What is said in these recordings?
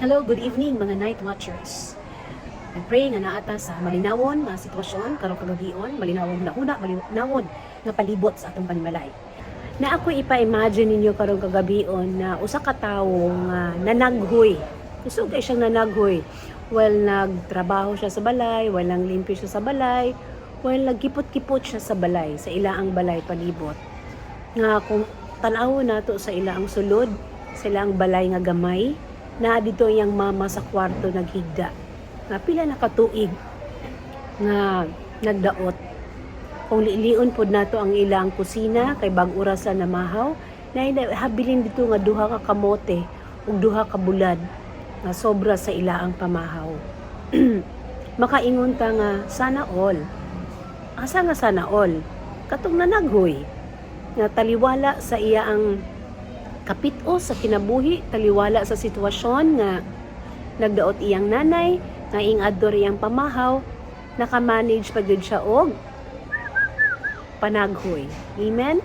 Hello, good evening mga night watchers. I'm praying nga naata sa malinawon nga sitwasyon karong kagabion, malinawon na una, malinawon nga palibot sa atong panimalay. Na ako ipa-imagine ninyo karong kagabion na usa ka tawo nga nanaghoy. Gusto kay siyang nanaghoy. Well, nagtrabaho siya sa balay, walang limpyo siya sa balay, well, nagkipot-kipot siya sa balay, sa ilaang balay palibot. Nga kung tanaw nato sa ilaang sulod, sa ilaang balay nga gamay, na dito yang mama sa kwarto naghigda. Nga pila na katuig nga nagdaot. Kung liilion pod nato ang ilang kusina kay bag-oras na namahaw, na habilin dito nga duha ka kamote ug duha ka bulad nga sobra sa ilaang pamahaw. Makaingon ta nga sana all. Asa nga sana all? Katong nanaghoy nga taliwala sa iya ang kapit-o sa kinabuhi, taliwala sa sitwasyon nga nagdaot iyang nanay, nga ingador iyang pamahaw, nakamanage pa gyud siya og panaghoy. Amen?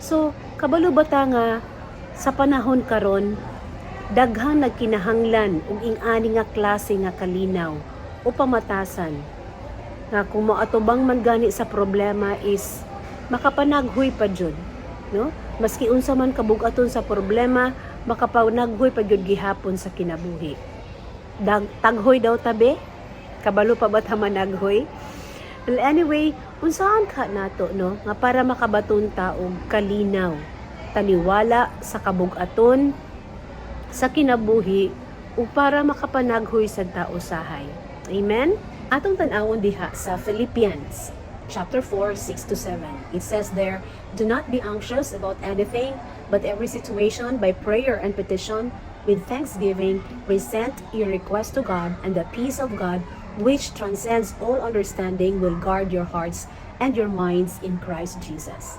So, kabalo bata nga sa panahon karon daghang nagkinahanglan og ing-ani nga klase nga kalinaw o pamatasan. Nga kung moatubang man gani sa problema is makapanaghoy pa jud, no? Maski unsa man kabug-aton sa problema, makapanaghoy pa gyud gihapon sa kinabuhi. Taghoy daw tabi, kabalo pa ba ta managhoy? Well, anyway, unsaon ka nato no nga para makabaton ta og kalinaw, taliwala sa kabug-aton sa kinabuhi ug para makapanaghoy sa tao sahay. Amen. Atong tan-awon diha sa Philippians chapter 4, 6-7. It says there, "Do not be anxious about anything, but every situation by prayer and petition with thanksgiving present your request to God, and the peace of God, which transcends all understanding, will guard your hearts and your minds in Christ Jesus."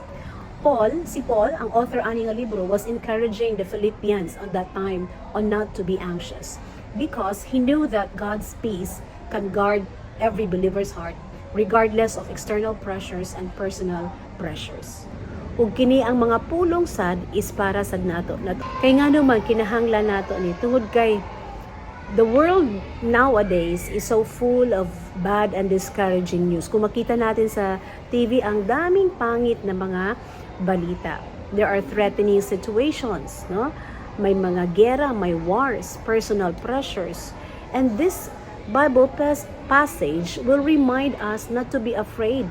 Si Paul, ang author ani nga libro, was encouraging the Philippians on that time on not to be anxious because he knew that God's peace can guard every believer's heart regardless of external pressures and personal pressures. Ug kini ang mga pulong sad is para sad nato. Kay ngano man kinahanglan nato ni tungod kay the world nowadays is so full of bad and discouraging news. Kung makita natin sa TV ang daming pangit na mga balita. There are threatening situations, no? May mga gera, may wars, personal pressures. And this Bible passage will remind us not to be afraid.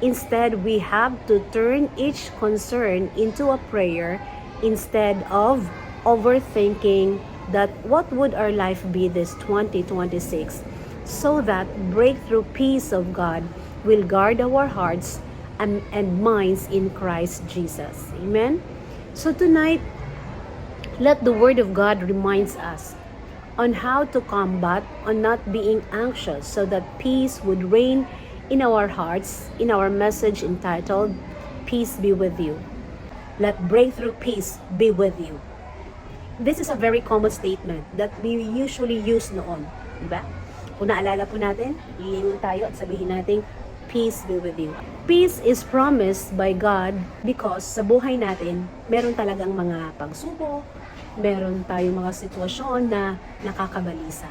Instead, we have to turn each concern into a prayer instead of overthinking that what would our life be this 2026, so that breakthrough peace of God will guard our hearts and minds in Christ Jesus. Amen? So tonight, let the Word of God reminds us on how to combat on not being anxious so that peace would reign in our hearts in our message entitled, "Peace be with you." Let breakthrough peace be with you. This is a very common statement that we usually use noon. Diba? Kung naalala po natin, lilingon tayo at sabihin natin, "Peace be with you." Peace is promised by God because sa buhay natin, meron talagang mga pagsubok, meron tayong mga sitwasyon na nakakabalisa.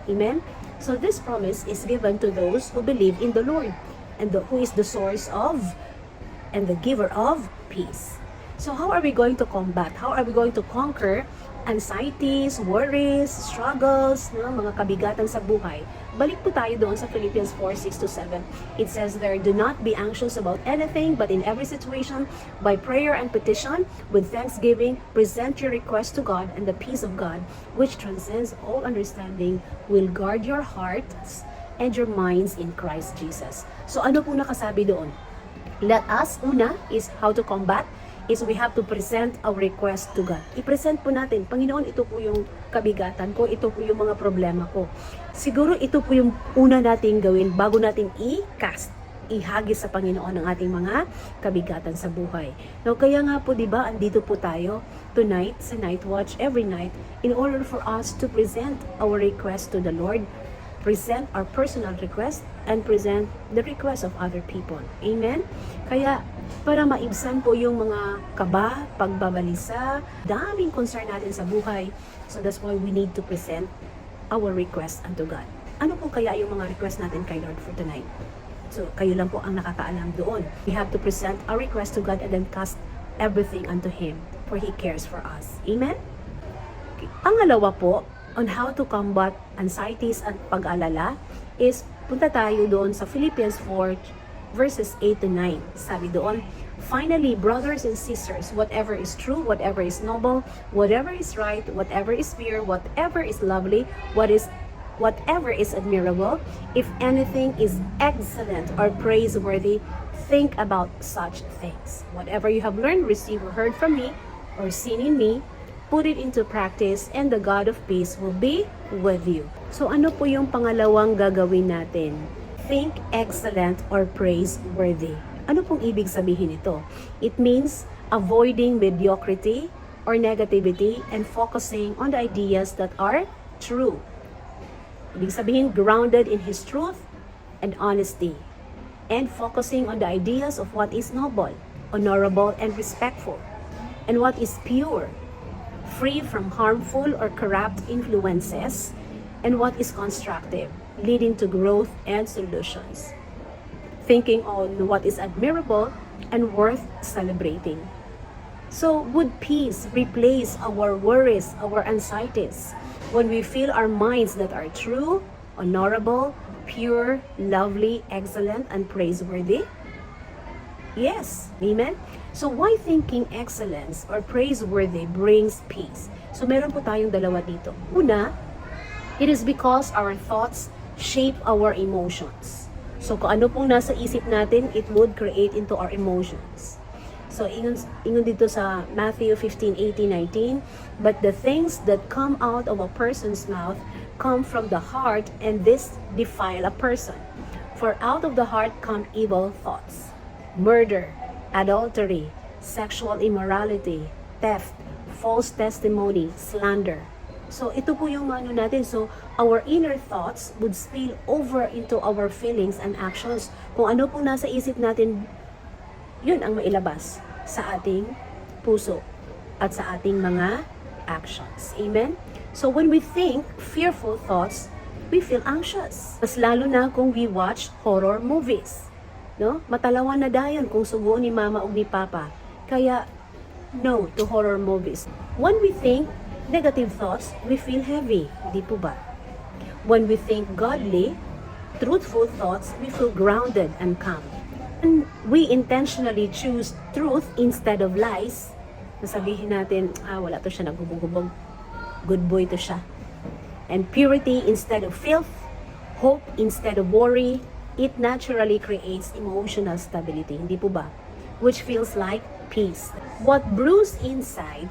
Amen? So this promise is given to those who believe in the Lord and who is the source of and the giver of peace. So how are we going to combat? How are we going to conquer anxieties, worries, struggles, mga kabigatan sa buhay? Balik po tayo doon sa Philippians 4, 6-7. It says there, "Do not be anxious about anything, but in every situation, by prayer and petition, with thanksgiving, present your request to God, and the peace of God, which transcends all understanding, will guard your hearts and your minds in Christ Jesus." So ano po nakasabi doon? Let us, una, is how to combat, is we have to present our request to God. I-present po natin, Panginoon, ito po yung kabigatan ko, ito po yung mga problema ko. Siguro ito po yung una nating gawin bago natin ihagis sa Panginoon ang ating mga kabigatan sa buhay. Now, kaya nga po, di ba, andito po tayo tonight, sa Night Watch, every night, in order for us to present our request to the Lord. present our personal request and present the request of other people. Amen? Kaya, para maibsan po yung mga kaba, pagbabalisa, daming concern natin sa buhay. So that's why we need to present our request unto God. Ano po kaya yung mga request natin kay Lord for tonight? So, kayo lang po ang nakakaalam doon. We have to present our request to God and then cast everything unto Him, for He cares for us. Amen? Okay. Pangalawa po, on how to combat anxieties at pag-alala, is punta tayo doon sa Philippians 4, verses 8 to 9. Sabi doon, finally, brothers and sisters, whatever is true, whatever is noble, whatever is right, whatever is pure, whatever is lovely, whatever is admirable, if anything is excellent or praiseworthy, think about such things. Whatever you have learned, received, or heard from me, or seen in me, put it into practice, and the God of peace will be with you. So ano po yung pangalawang gagawin natin? Think excellent or praiseworthy. Ano pong ibig sabihin ito? It means avoiding mediocrity or negativity and focusing on the ideas that are true. Ibig sabihin, grounded in His truth and honesty, and focusing on the ideas of what is noble, honorable, and respectful, and what is pure, free from harmful or corrupt influences, and what is constructive, leading to growth and solutions. Thinking on what is admirable and worth celebrating. So, would peace replace our worries, our anxieties, when we feel our minds that are true, honorable, pure, lovely, excellent, and praiseworthy? Yes. Amen? So, why thinking excellence or praiseworthy brings peace? So, meron po tayong dalawa dito. Una, it is because our thoughts shape our emotions. So, kung ano pong nasa isip natin, it would create into our emotions. So, ingon dito sa Matthew 15:18-19, but the things that come out of a person's mouth come from the heart, and this defile a person. For out of the heart come evil thoughts, murder, adultery, sexual immorality, theft, false testimony, slander. So, ito po yung ano natin. So, our inner thoughts would spill over into our feelings and actions. Kung ano pong nasa isip natin, yun ang mailabas sa ating puso at sa ating mga actions. Amen? So when we think fearful thoughts, we feel anxious. Mas lalo na kung we watch horror movies. No? Matalawan na dayon kung suguon ni mama o ni papa. Kaya, no to horror movies. When we think negative thoughts, we feel heavy. Di po ba? When we think godly, truthful thoughts, we feel grounded and calm. And we intentionally choose truth instead of lies, nasabihin natin, wala to siya, naghubog-hubog. Good boy to siya. And purity instead of filth, hope instead of worry, it naturally creates emotional stability. Hindi po ba? Which feels like peace. What brews inside,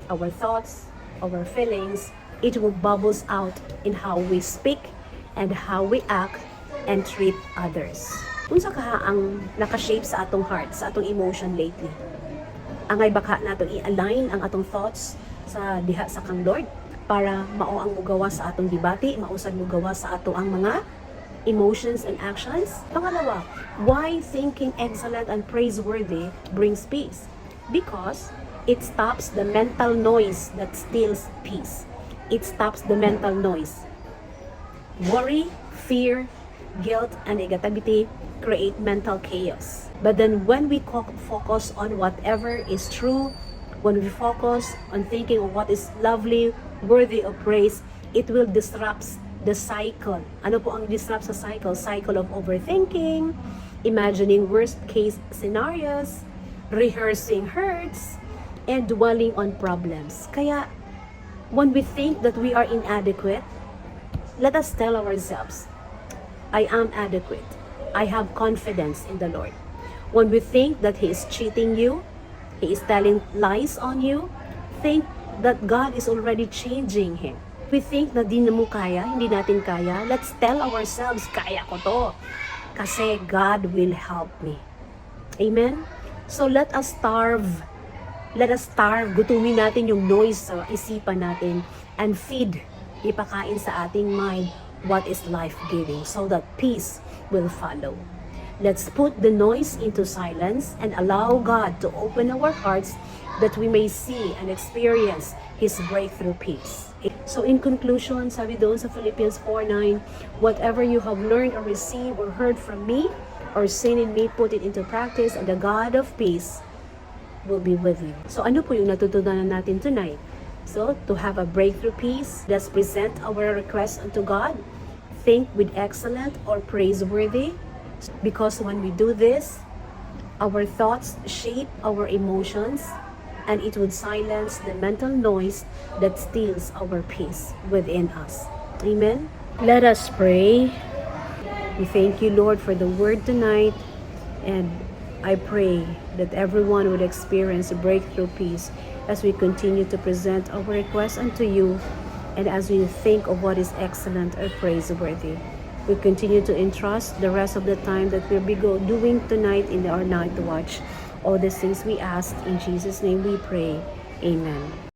our thoughts, our feelings, it will bubbles out in how we speak and how we act and treat others. Unsa kaha ang nakashape sa atong heart, sa atong emotion lately? Angay baka nato i-align ang atong thoughts sa diha sa kang Lord para mao ang mugawa sa atong debate, mausad mugawa sa ato ang mga emotions and actions. Pangalawa, why thinking excellent and praiseworthy brings peace? Because it stops the mental noise that steals peace. It stops the mental noise. Worry, fear, guilt, and negativity create mental chaos. But then when we focus on whatever is true, when we focus on thinking of what is lovely, worthy of praise, it will disrupt the cycle. Ano po ang disrupt sa cycle? Cycle of overthinking, imagining worst case scenarios, rehearsing hurts, and dwelling on problems. Kaya, when we think that we are inadequate, let us tell ourselves, I am adequate. I have confidence in the Lord. When we think that He is cheating you, He is telling lies on you, think that God is already changing him. We think na di na mo kaya, hindi natin kaya, let's tell ourselves, kaya ko to. Kasi God will help me. Amen? So let us starve. Let us starve. Gutumin natin yung noise sa isipan natin and feed, ipakain sa ating mind what is life-giving so that peace will follow. Let's put the noise into silence and allow God to open our hearts that we may see and experience His breakthrough peace. So in conclusion, sabi doon sa Philippians 4:9, whatever you have learned or received or heard from me or seen in me, put it into practice, and the God of peace will be with you. So ano po yung natutunan natin tonight? So to have a breakthrough peace, let's present our request unto God. Think with excellent or praiseworthy, because when we do this, our thoughts shape our emotions, and it would silence the mental noise that steals our peace within us. Amen. Let us pray. We thank you, Lord, for the word tonight, and I pray that everyone would experience a breakthrough peace as we continue to present our requests unto you, and as we think of what is excellent or praiseworthy. We continue to entrust the rest of the time that we'll be doing tonight in our night watch. All these things we ask in Jesus' name we pray. Amen.